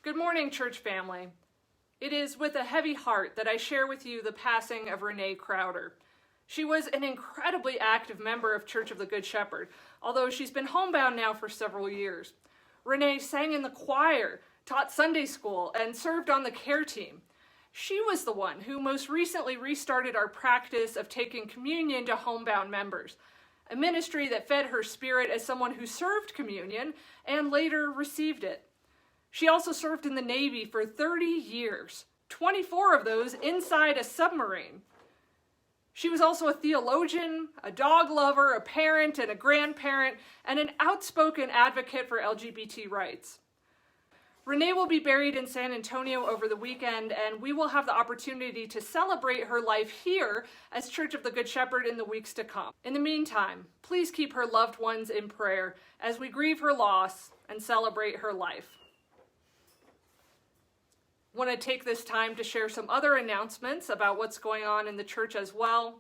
Good morning, church family. It is with a heavy heart that I share with you the passing of Renee Crowder. She was an incredibly active member of Church of the Good Shepherd, although she's been homebound now for several years. Renee sang in the choir, taught Sunday school, and served on the care team. She was the one who most recently restarted our practice of taking communion to homebound members, a ministry that fed her spirit as someone who served communion and later received it. She also served in the Navy for 30 years, 24 of those inside a submarine. She was also a theologian, a dog lover, a parent and a grandparent, and an outspoken advocate for LGBT rights. Renee will be buried in San Antonio over the weekend, and we will have the opportunity to celebrate her life here as Church of the Good Shepherd in the weeks to come. In the meantime, please keep her loved ones in prayer as we grieve her loss and celebrate her life. I want to take this time to share some other announcements about what's going on in the church as well.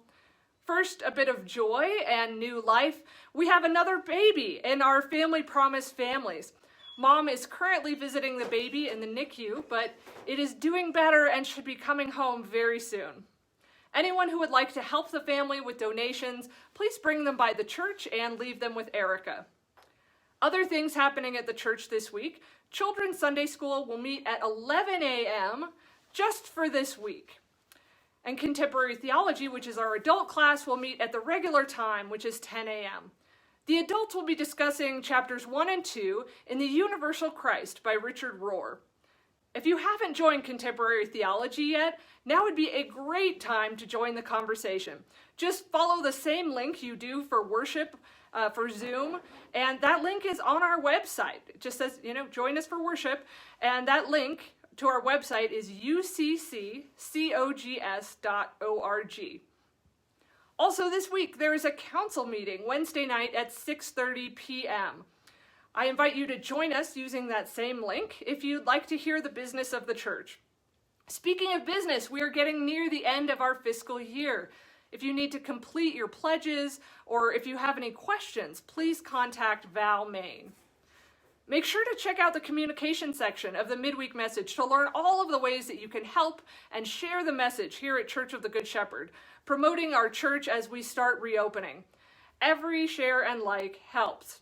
First, a bit of joy and new life. We have another baby in our Family Promise families. Mom is currently visiting the baby in the NICU, but it is doing better and should be coming home very soon. Anyone who would like to help the family with donations, please bring them by the church and leave them with Erica. Other things happening at the church this week. Children's Sunday School will meet at 11 a.m. just for this week. And Contemporary Theology, which is our adult class, will meet at the regular time, which is 10 a.m. The adults will be discussing chapters 1 and 2 in The Universal Christ by Richard Rohr. If you haven't joined Contemporary Theology yet, now would be a great time to join the conversation. Just follow the same link you do for worship for Zoom, and that link is on our website. It just says, join us for worship, and that link to our website is ucccogs.org. Also this week, there is a council meeting Wednesday night at 6:30 p.m. I invite you to join us using that same link if you'd like to hear the business of the church. Speaking of business, we are getting near the end of our fiscal year. If you need to complete your pledges or if you have any questions, please contact Val Main. Make sure to check out the communication section of the Midweek message to learn all of the ways that you can help and share the message here at Church of the Good Shepherd, promoting our church as we start reopening. Every share and like helps.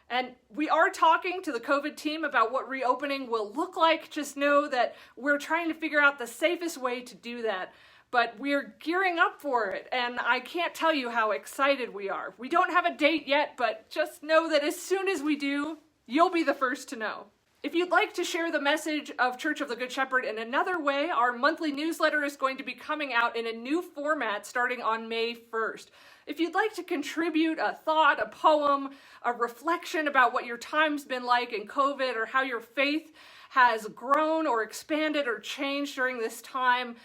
And we are talking to the COVID team about what reopening will look like. Just know that we're trying to figure out the safest way to do that. But we're gearing up for it, and I can't tell you how excited we are. We don't have a date yet, but just know that as soon as we do, you'll be the first to know. If you'd like to share the message of Church of the Good Shepherd in another way, our monthly newsletter is going to be coming out in a new format starting on May 1st. If you'd like to contribute a thought, a poem, a reflection about what your time's been like in COVID or how your faith has grown or expanded or changed during this time,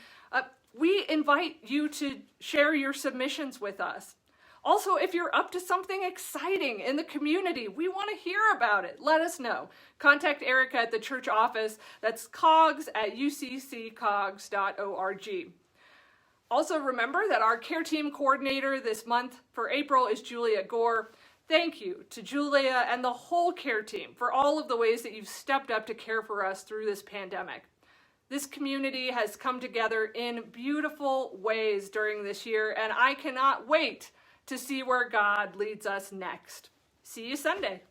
we invite you to share your submissions with us. Also, if you're up to something exciting in the community, we want to hear about it. Let us know. Contact Erica at the church office. That's cogs@ucccogs.org. Also, remember that our care team coordinator this month for April is Julia Gore. Thank you to Julia and the whole care team for all of the ways that you've stepped up to care for us through this pandemic. This community has come together in beautiful ways during this year, and I cannot wait to see where God leads us next. See you Sunday.